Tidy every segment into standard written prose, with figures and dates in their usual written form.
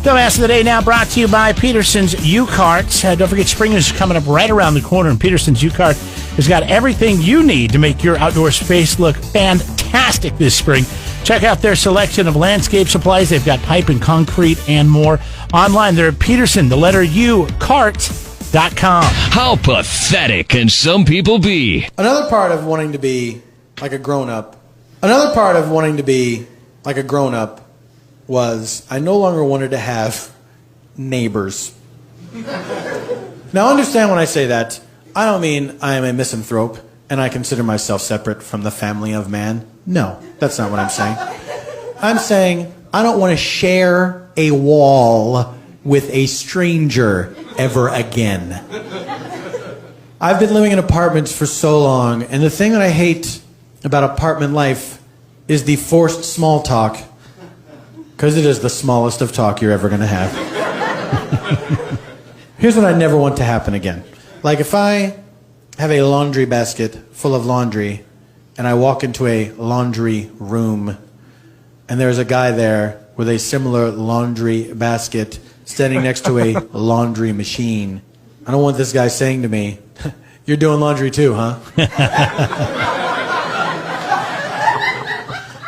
Dumbass of the Day now brought to you by Peterson's U-Cart. Don't forget, spring is coming up right around the corner, and Peterson's U-Cart has got everything you need to make your outdoor space look fantastic this spring. Check out their selection of landscape supplies. They've got pipe and concrete and more. Online, they're at Peterson, the letter U, cart.com. How pathetic can some people be? Another part of wanting to be like a grown-up was I no longer wanted to have neighbors. Now understand when I say that, I don't mean I am a misanthrope and I consider myself separate from the family of man. No, that's not what I'm saying. I'm saying I don't want to share a wall with a stranger ever again. I've been living in apartments for so long, and the thing that I hate about apartment life is the forced small talk. Because it is the smallest of talk you're ever going to have. Here's what I never want to happen again. Like if I have a laundry basket full of laundry and I walk into a laundry room and there's a guy there with a similar laundry basket standing next to a laundry machine, I don't want this guy saying to me, "You're doing laundry too, huh?"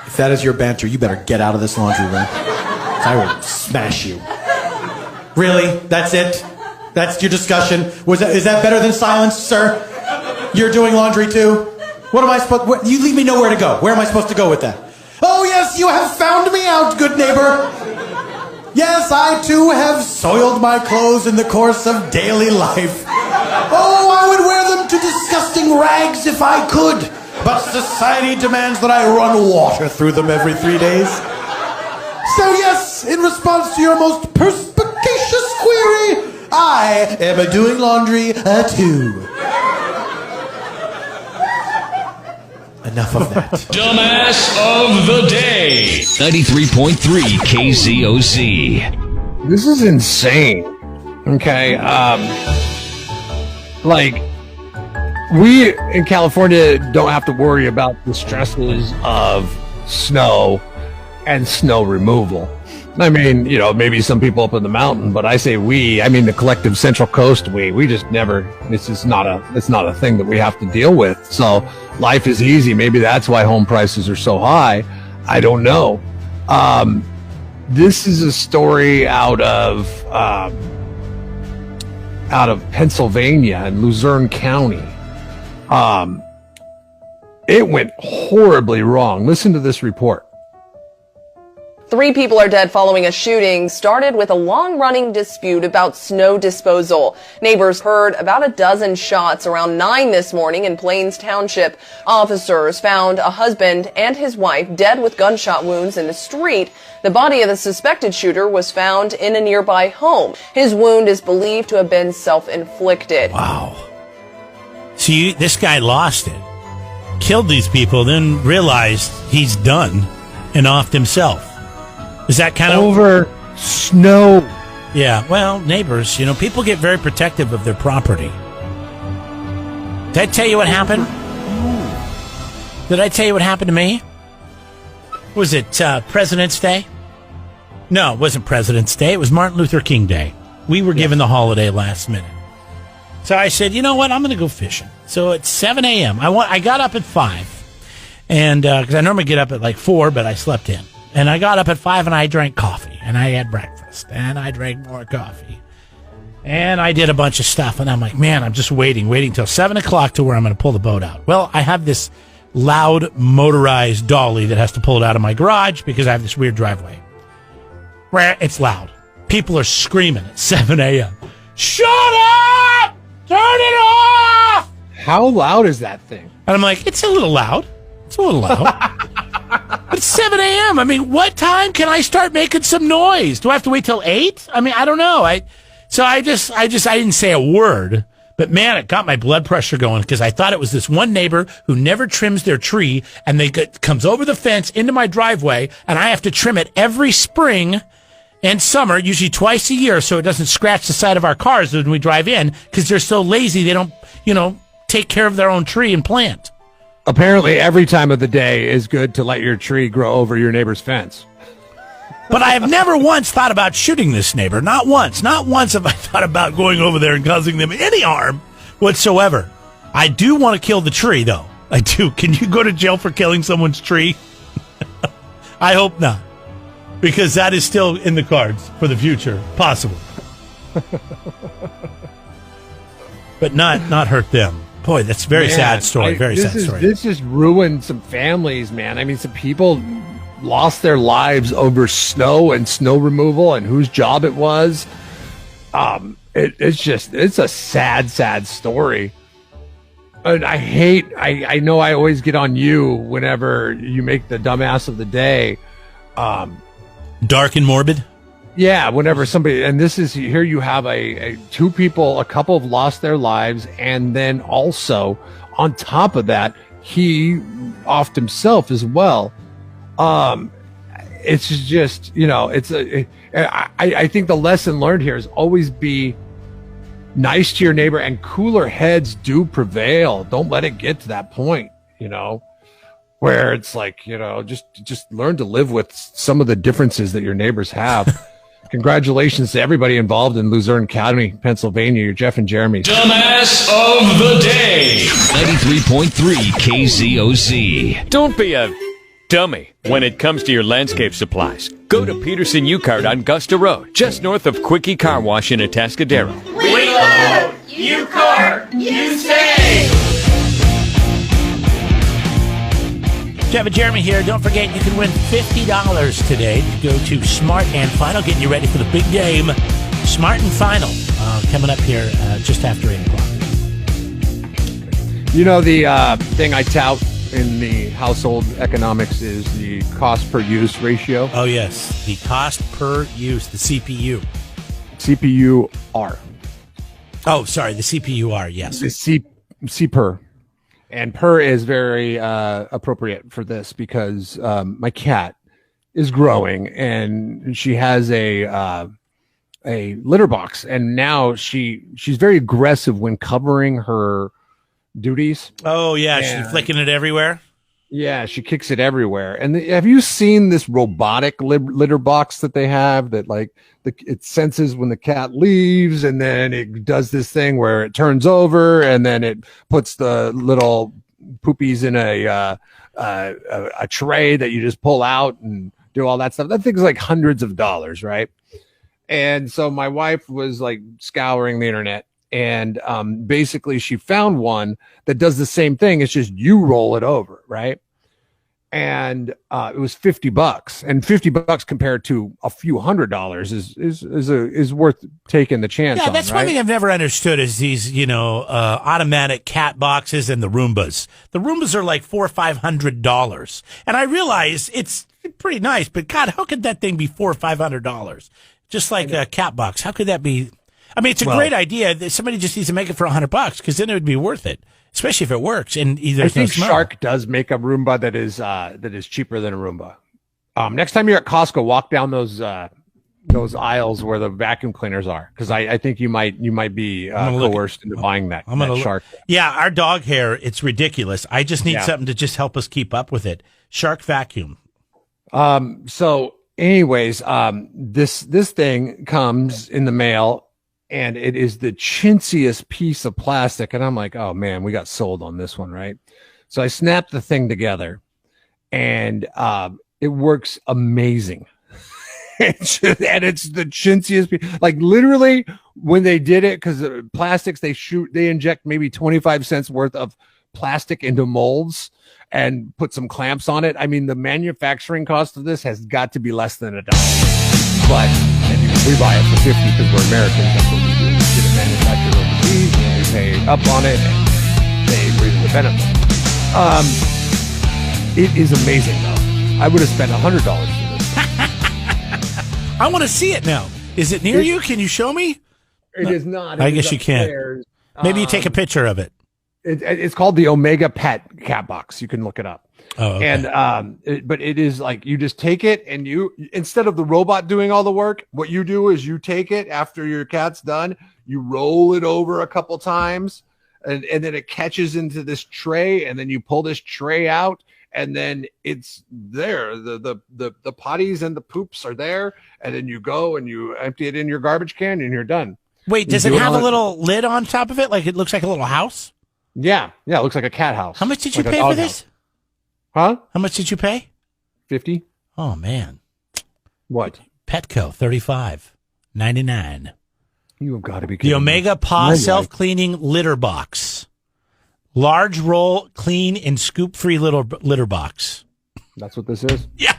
If that is your banter, you better get out of this laundry room. I will smash you. Really? That's it? That's your discussion? Is that better than silence, sir? You're doing laundry too? What am I supposed... You leave me nowhere to go. Where am I supposed to go with that? Oh, yes, you have found me out, good neighbor. Yes, I too have soiled my clothes in the course of daily life. Oh, I would wear them to disgusting rags if I could. But society demands that I run water through them every 3 days. So yes, in response to your most perspicacious query, I am doing laundry too. Enough of that. Dumbass of the Day. 93.3 KZOZ. This is insane. Okay, we in California don't have to worry about the stresses of snow and snow removal. I mean, maybe some people up in the mountain, but I say I mean the collective Central Coast we just never, it's not a thing that we have to deal with. So life is easy. Maybe that's why home prices are so high. I don't know. This is a story out of Pennsylvania in Luzerne County. It went horribly wrong. Listen to this report. 3 people are dead following a shooting started with a long-running dispute about snow disposal. Neighbors heard about a dozen shots around 9 this morning in Plains Township. Officers found a husband and his wife dead with gunshot wounds in the street. The body of the suspected shooter was found in a nearby home. His wound is believed to have been self-inflicted. Wow. See, this guy lost it. Killed these people, then realized he's done and offed himself. Is that kind of... Over snow. Yeah, well, neighbors, people get very protective of their property. Did I tell you what happened? Did I tell you what happened to me? Was it President's Day? No, it wasn't President's Day. It was Martin Luther King Day. We were given the holiday last minute. So I said, you know what? I'm going to go fishing. So at 7 a.m., I got up at 5. And because I normally get up at like 4, but I slept in. And I got up at 5 and I drank coffee. And I had breakfast. And I drank more coffee. And I did a bunch of stuff. And I'm like, man, I'm just waiting till 7 o'clock to where I'm going to pull the boat out. Well, I have this loud motorized dolly that has to pull it out of my garage because I have this weird driveway. Where it's loud. People are screaming at 7 a.m. Shut up! Turn it off! How loud is that thing? And I'm like, it's a little loud. But it's 7 a.m. I mean, what time can I start making some noise? Do I have to wait till 8? I mean, I don't know. I didn't say a word. But man, it got my blood pressure going because I thought it was this one neighbor who never trims their tree, and comes over the fence into my driveway, and I have to trim it every spring and summer, usually twice a year, so it doesn't scratch the side of our cars when we drive in because they're so lazy they don't, take care of their own tree and plant. Apparently, every time of the day is good to let your tree grow over your neighbor's fence. But I have never once thought about shooting this neighbor. Not once. Not once have I thought about going over there and causing them any harm whatsoever. I do want to kill the tree, though. I do. Can you go to jail for killing someone's tree? I hope not. Because that is still in the cards for the future. Possible. But not hurt them. Boy, that's a very sad story. Very sad story. This just ruined some families, man. I mean, some people lost their lives over snow and snow removal and whose job it was. It's a sad story. And I know I always get on you whenever you make the dumbass of the day. Dark and morbid? Yeah, whenever somebody, and this is, here you have a couple have lost their lives, and then also on top of that, he offed himself as well. It's just, I think the lesson learned here is always be nice to your neighbor, and cooler heads do prevail. Don't let it get to that point, where it's like, just learn to live with some of the differences that your neighbors have. Congratulations to everybody involved in Luzerne County, Pennsylvania. You're Jeff and Jeremy. Dumbass of the day. 93.3 KZOZ. Don't be a dummy when it comes to your landscape supplies. Go to Peterson U-Cart on Gusta Road, just north of Quickie Car Wash in Atascadero. We load, you cart, you save. Jeff and Jeremy here. Don't forget, you can win $50 today. Go to Smart and Final, getting you ready for the big game. Smart and Final coming up here just after 8 o'clock. The thing I tout in the household economics is the cost per use ratio. Oh, yes. The cost per use, the CPU. CPU-R. Oh, sorry, the CPU-R, yes. The C-per. And per is very appropriate for this because my cat is growing and she has a litter box, and now she's very aggressive when covering her duties. Oh yeah, she's flicking it everywhere. Yeah, she kicks it everywhere. And have you seen this robotic litter box that they have that it senses when the cat leaves, and then it does this thing where it turns over and then it puts the little poopies in a tray that you just pull out and do all that stuff. That thing's like hundreds of dollars, right? And so my wife was like scouring the internet, and basically she found one that does the same thing. It's just you roll it over, right? And it was $50, and $50 compared to a few $100s is worth taking the chance. Yeah, that's on, right? one thing I've never understood is these, automatic cat boxes and the Roombas. The Roombas are like $400 or $500, and I realize it's pretty nice, but God, how could that thing be $400 or $500? Just like a cat box, how could that be? I mean, it's a great idea. Somebody just needs to make it for $100 because then it would be worth it, especially if it works. And I think Shark does make a Roomba that is cheaper than a Roomba. Next time you're at Costco, walk down those aisles where the vacuum cleaners are, because I think you might be coerced into buying that. Shark. Yeah, our dog hair, it's ridiculous. I just need something to just help us keep up with it. Shark vacuum. So, anyways, this thing comes in the mail, and it is the chintziest piece of plastic. And I'm like, oh man, we got sold on this one, right? So I snapped the thing together, and it works amazing. And it's the chintziest piece. Like literally when they did it, because plastics, they inject maybe 25 cents worth of plastic into molds and put some clamps on it. I mean, the manufacturing cost of this has got to be less than $1. But we buy it for 50 because we're Americans. That's what we do. We get it manufactured overseas, and we pay up on it, and they bring the benefit. It is amazing, though. I would have spent $100 for this. I want to see it now. Is it near you? Can you show me? It is not. I guess you can't. Maybe you take a picture of it. It's called the Omega Pet cat box. You can look it up. Oh, okay. And but it is like you just take it, and you, instead of the robot doing all the work, what you do is you take it after your cat's done, you roll it over a couple times, and then it catches into this tray, and then you pull this tray out, and then it's there. The potties and the poops are there, and then you go and you empty it in your garbage can, and you're done. Wait, does it have a little lid on top of it? Like it looks like a little house? Yeah, it looks like a cat house. How much did you Like a pay for dog this? house. Huh? How much did you pay? $50. Oh man. What? Petco, $35.99. You have got to be kidding The Omega me. Paw My self-cleaning litter box. Large roll, clean, and scoop-free little litter box. That's what this is? Yeah.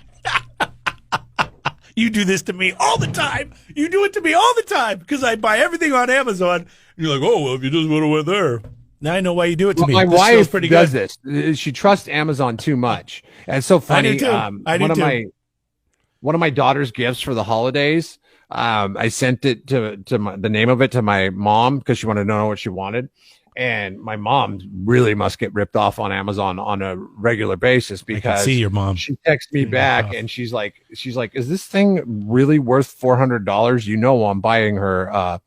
You do this to me all the time. You do it to me all the time because I buy everything on Amazon. And you're like, oh, well, if you just would have went there. Now I know why you do it to me. My This feels wife pretty does good. this. She trusts Amazon too much. And it's so funny. I do too. I do too. One of my daughter's gifts for the holidays, I sent it to the name of it to my mom because she wanted to know what she wanted. And my mom really must get ripped off on Amazon on a regular basis because see your mom. She texts me back and she's like, is this thing really worth $400? You know, I'm buying her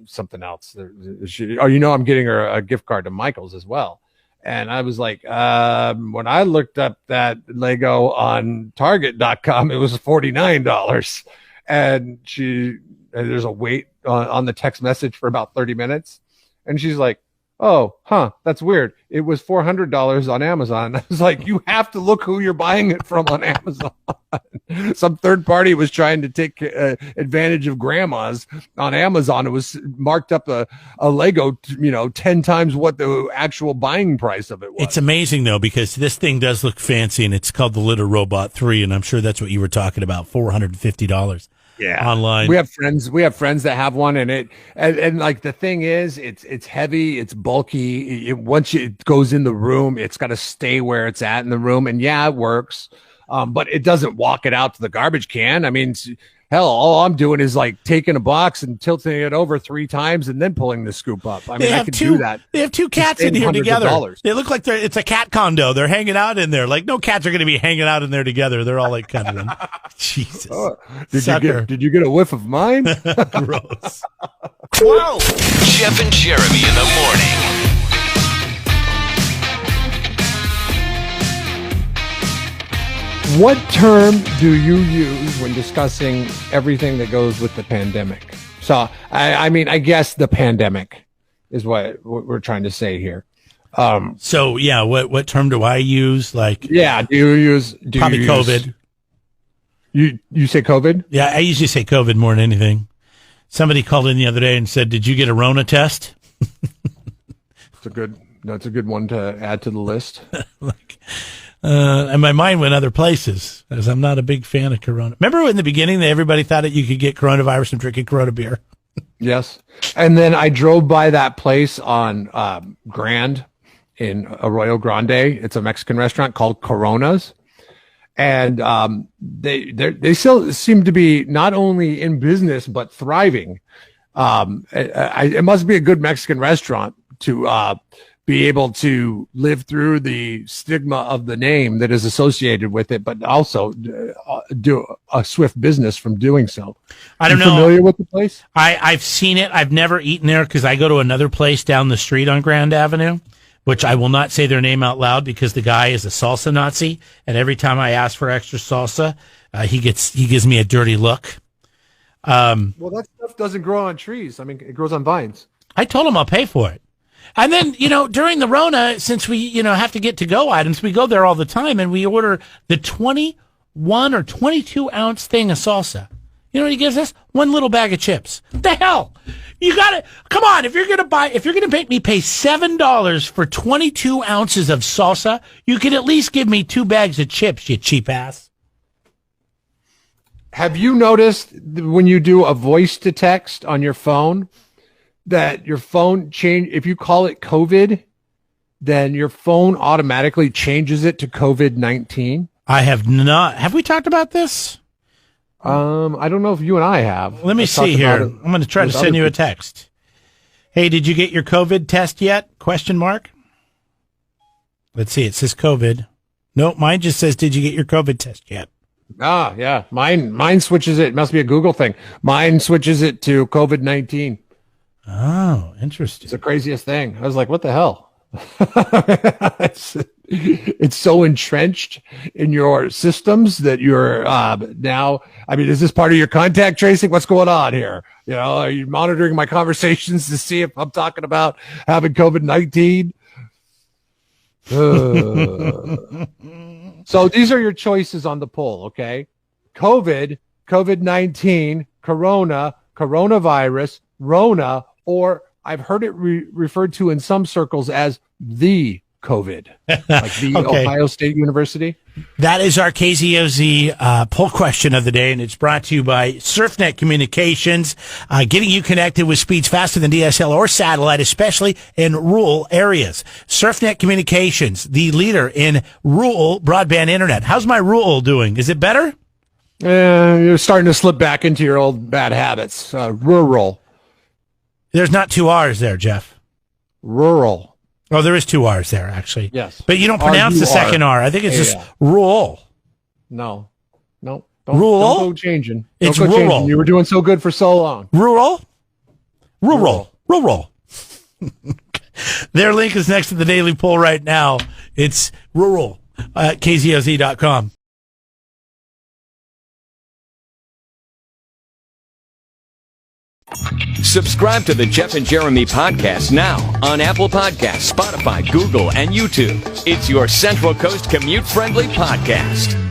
something else. I'm getting her a gift card to Michael's as well. And I was like, when I looked up that Lego on Target.com, it was $49. And there's a wait on the text message for about 30 minutes. And she's like, oh, that's weird. It was $400 on Amazon. I was like, you have to look who you're buying it from on Amazon. Some third party was trying to take advantage of grandmas on Amazon. It was marked up a Lego, 10 times what the actual buying price of it was. It's amazing, though, because this thing does look fancy, and it's called the Litter Robot 3, and I'm sure that's what you were talking about, $450. Yeah, online. We have friends that have one, and like the thing is, it's heavy, it's bulky. Once it goes in the room, it's got to stay where it's at in the room, and yeah, it works. But it doesn't walk it out to the garbage can. I mean, hell, all I'm doing is like taking a box and tilting it over 3 times and then pulling the scoop up. I mean, I could do that. They have 2 cats in here together. They look like it's a cat condo. They're hanging out in there. Like no cats are going to be hanging out in there together. They're all like kind of Jesus. Oh, did you get a whiff of mine? Gross. Whoa! Jeff and Jeremy in the morning. What term do you use when discussing everything that goes with the pandemic? So, I mean, I guess the pandemic is what we're trying to say here. So, yeah, what term do I use? Like, yeah, do you use COVID? You say COVID? Yeah, I usually say COVID more than anything. Somebody called in the other day and said, "Did you get a Rona test?" That's a good one to add to the list. And my mind went other places, as I'm not a big fan of Corona. Remember in the beginning that everybody thought that you could get coronavirus from drinking Corona beer? Yes. And then I drove by that place on Grand in Arroyo Grande. It's a Mexican restaurant called Coronas. And they still seem to be not only in business, but thriving. It must be a good Mexican restaurant to be able to live through the stigma of the name that is associated with it, but also do a swift business from doing so. I don't know. Familiar with the place? I've seen it. I've never eaten there because I go to another place down the street on Grand Avenue, which I will not say their name out loud because the guy is a salsa Nazi, and every time I ask for extra salsa, he gives me a dirty look. Well, that stuff doesn't grow on trees. I mean, it grows on vines. I told him I'll pay for it. And then, during the Rona, since we, have to get to-go items, we go there all the time, and we order the 21 or 22 ounce thing of salsa. You know what he gives us? 1 little bag of chips. What the hell? You gotta, come on, if you're gonna make me pay $7 for 22 ounces of salsa, you can at least give me 2 bags of chips, you cheap ass. Have you noticed when you do a voice to text on your phone, that your phone if you call it COVID, then your phone automatically changes it to COVID-19? I have not. Have we talked about this? I don't know if you and I have. Let me see here. I'm going to try to send you a text. Hey, did you get your COVID test yet? Question mark. Let's see. It says COVID. No, mine just says, did you get your COVID test yet? Ah, yeah. Mine switches it. It must be a Google thing. Mine switches it to COVID-19. Oh, interesting. It's the craziest thing. I was like, what the hell? It's so entrenched in your systems that you're now. I mean, is this part of your contact tracing? What's going on here? You know, are you monitoring my conversations to see if I'm talking about having COVID-19? So these are your choices on the poll, okay? COVID-19, Corona, coronavirus, Rona, or I've heard it referred to in some circles as the COVID, like the Okay. Ohio State University. That is our KZOZ poll question of the day, and it's brought to you by SurfNet Communications, getting you connected with speeds faster than DSL or satellite, especially in rural areas. SurfNet Communications, the leader in rural broadband internet. How's my rural doing? Is it better? You're starting to slip back into your old bad habits. Rural. There's not two R's there, Jeff. Rural. Oh, there is two R's there, actually. Yes. But you don't pronounce the second R. I think it's just rural. No. Don't Rural? go changing. It's Don't go rural. changing. You were doing so good for so long. Rural? Rural. Their link is next to the daily poll right now. It's rural at KZOZ.com. Subscribe to the Jeff and Jeremy podcast now on Apple Podcasts, Spotify, Google, and YouTube. It's your Central Coast commute-friendly podcast.